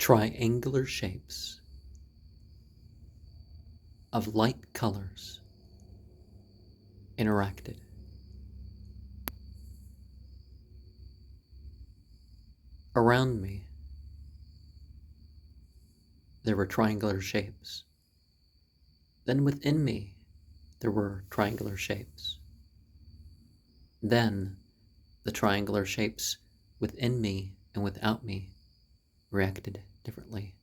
triangular shapes of light colors interacted. Around me, there were triangular shapes. Then within me, there were triangular shapes. Then the triangular shapes within me and without me reacted differently.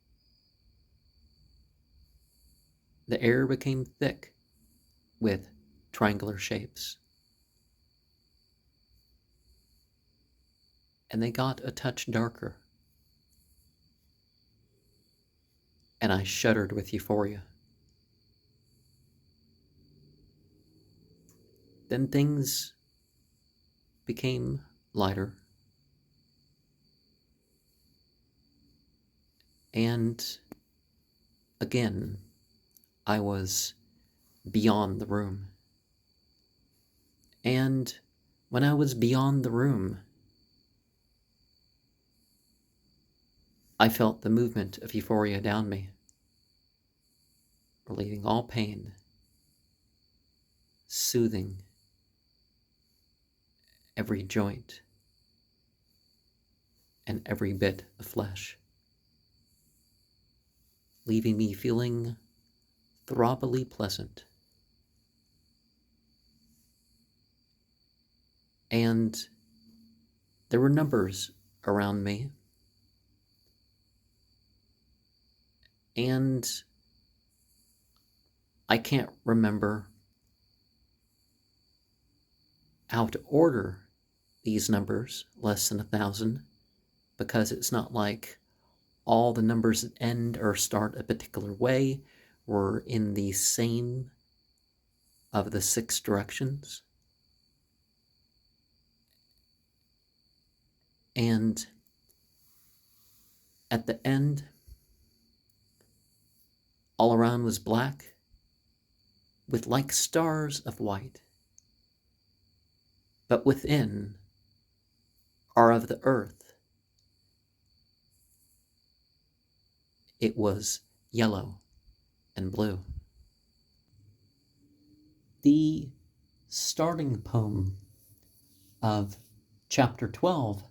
The air became thick with triangular shapes, and they got a touch darker, and I shuddered with euphoria. Then things became lighter, and again, I was beyond the room. And when I was beyond the room, I felt the movement of euphoria down me, relieving all pain, soothing every joint and every bit of flesh, leaving me feeling throbbily pleasant. And there were numbers around me, and I can't remember how to order these numbers, less than 1,000, because it's not like all the numbers that end or start a particular way were in the same of the 6 directions. And at the end, all around was black, with like stars of white. But within are of the earth. It was yellow and blue. The starting poem of chapter 12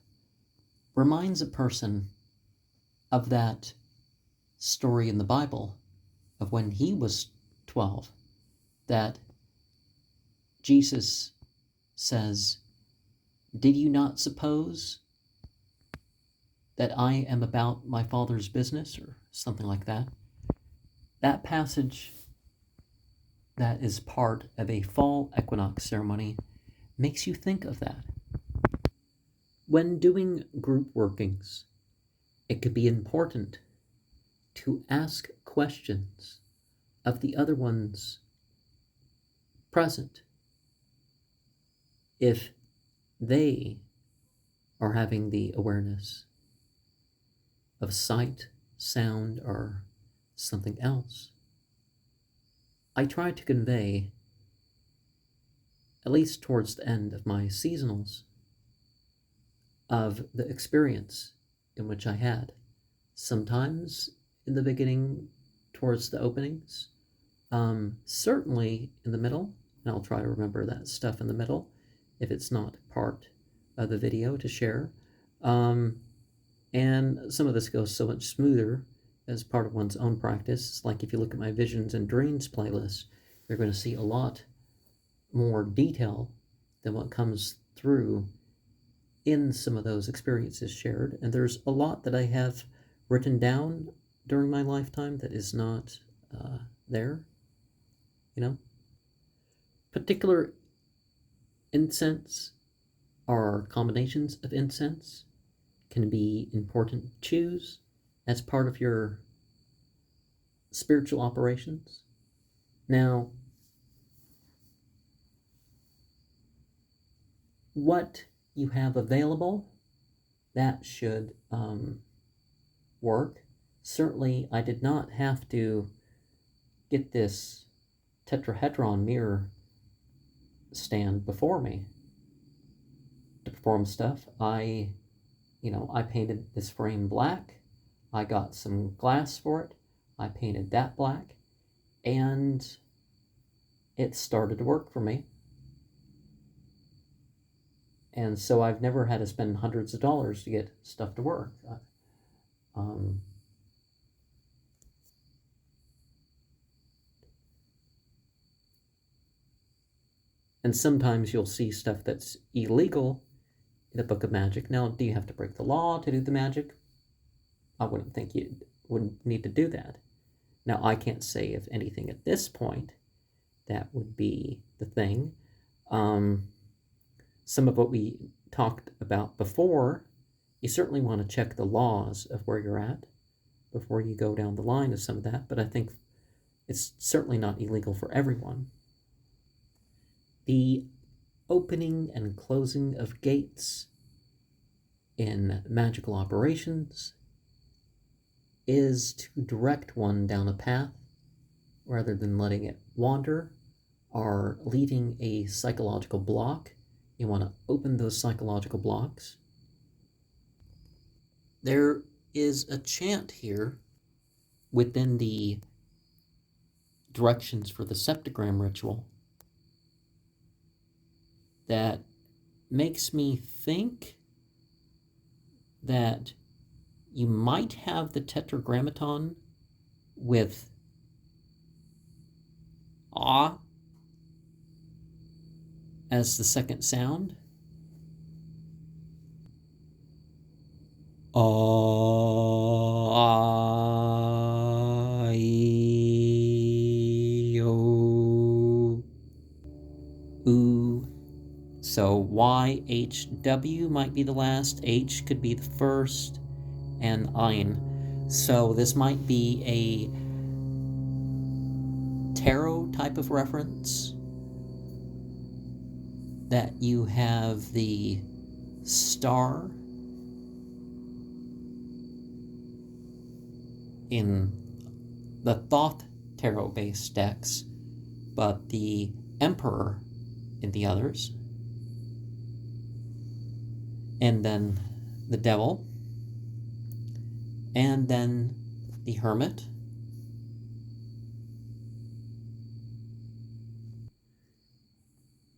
reminds a person of that story in the Bible of when he was 12, that Jesus says, "Did you not suppose that I am about my Father's business?" or something like that. That passage that is part of a fall equinox ceremony makes you think of that. When doing group workings, it could be important to ask questions of the other ones present if they are having the awareness of sight, sound, or something else. I try to convey, at least towards the end of my seasonals, of the experience in which I had. Sometimes in the beginning, towards the openings, certainly in the middle, and I'll try to remember that stuff in the middle if it's not part of the video to share. And some of this goes so much smoother as part of one's own practice. Like if you look at my Visions and Dreams playlist, you're going to see a lot more detail than what comes through in some of those experiences shared. And there's a lot that I have written down during my lifetime that is not there, Particular incense or combinations of incense can be important to choose as part of your spiritual operations. Now, what you have available, that should work. Certainly, I did not have to get this tetrahedron mirror stand before me to perform stuff. I painted this frame black. I got some glass for it. I painted that black, and it started to work for me. And so I've never had to spend hundreds of dollars to get stuff to work. Um, and sometimes you'll see stuff that's illegal in a book of magic. Now, do you have to break the law to do the magic? I wouldn't think you would need to do that. Now, I can't say if anything at this point that would be the thing. Some of what we talked about before, you certainly want to check the laws of where you're at before you go down the line of some of that, but I think it's certainly not illegal for everyone. The opening and closing of gates in magical operations is to direct one down a path rather than letting it wander or leaving a psychological block. You want to open those psychological blocks. There is a chant here within the directions for the septagram ritual that makes me think that you might have the tetragrammaton with ah as the second sound. Ah, e, o, oo. So YHW might be the last, H could be the first, and Ein. So this might be a tarot type of reference, that you have the star in the Thoth tarot based decks, but the Emperor in the others, and then the Devil, and then the Hermit,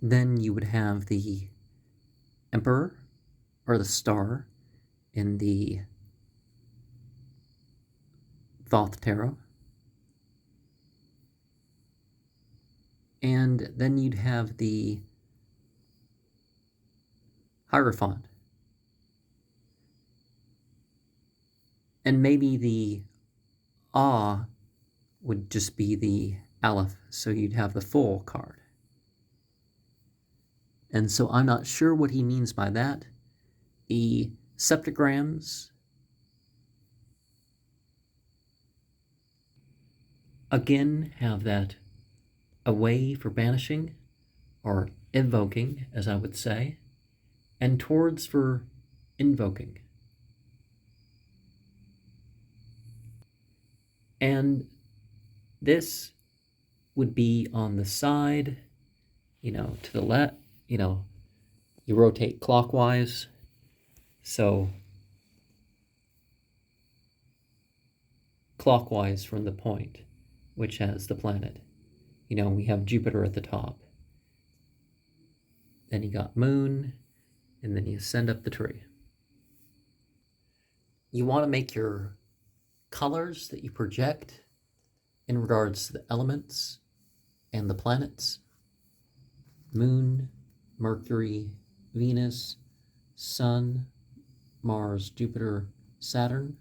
then you would have the Emperor or the Star in the Thoth tarot, and then you'd have the Hierophant, and maybe the Ah would just be the Aleph, so you'd have the full card. And so I'm not sure what he means by that. The septagrams, again, have that away for banishing, or evoking, as I would say, and towards for invoking. And this would be on the side, to the left, you rotate clockwise. So clockwise from the point, which has the planet. We have Jupiter at the top. Then you got Moon, and then you send up the tree. You want to make your colors that you project in regards to the elements and the planets. Moon, Mercury, Venus, Sun, Mars, Jupiter, Saturn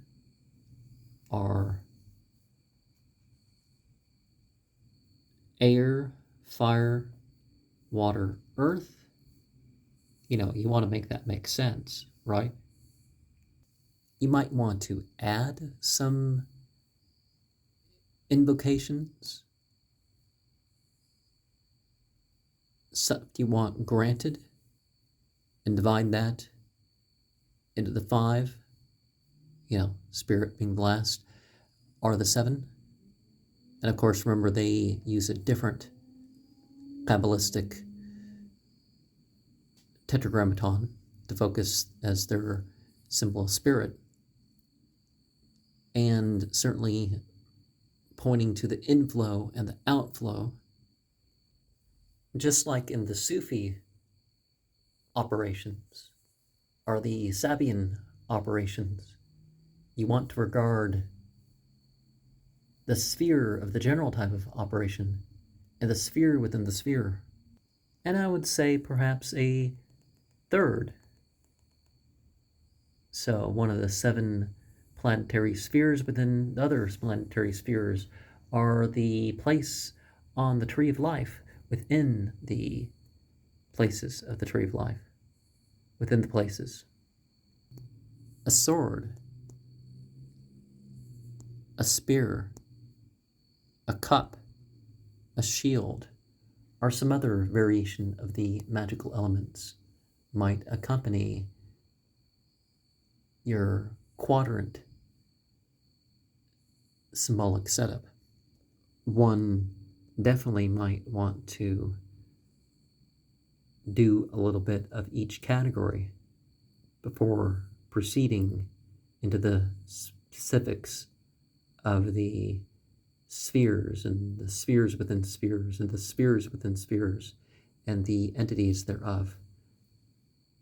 are air, fire, water, earth. You want to make that make sense, right? You might want to add some invocations. So you want granted, and divide that into the 5, spirit being the last, are the 7. And of course, remember, they use a different Kabbalistic tetragrammaton to focus as their symbol of spirit. and certainly pointing to the inflow and the outflow, just like in the Sufi operations or the Sabian operations. You want to regard the sphere of the general type of operation and the sphere within the sphere. And I would say perhaps a third. So one of the 7 planetary spheres within the other planetary spheres are the place on the tree of life within the places of the tree of life, within the places. A sword, a spear, a cup, a shield, or some other variation of the magical elements might accompany your quadrant symbolic setup. One definitely might want to do a little bit of each category before proceeding into the specifics of the spheres and the spheres within spheres and the spheres within spheres and the entities thereof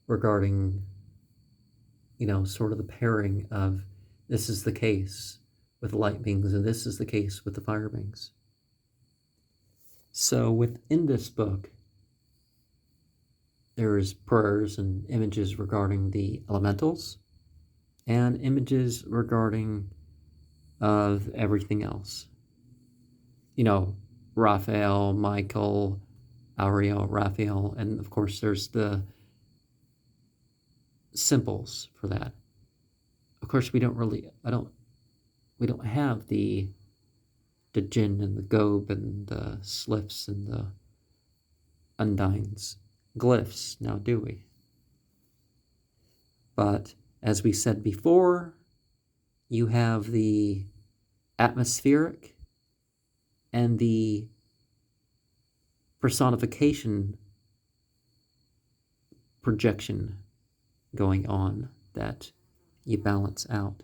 regarding, sort of the pairing of this is the case with the light beings and this is the case with the fire beings. So within this book, there's prayers and images regarding the elementals and images regarding of everything else. Raphael, Michael, Ariel, Raphael, and of course there's the symbols for that. Of course, we don't have the jinn and the gob and the slips and the undines glyphs now, do we? But as we said before, you have the atmospheric and the personification projection going on that you balance out.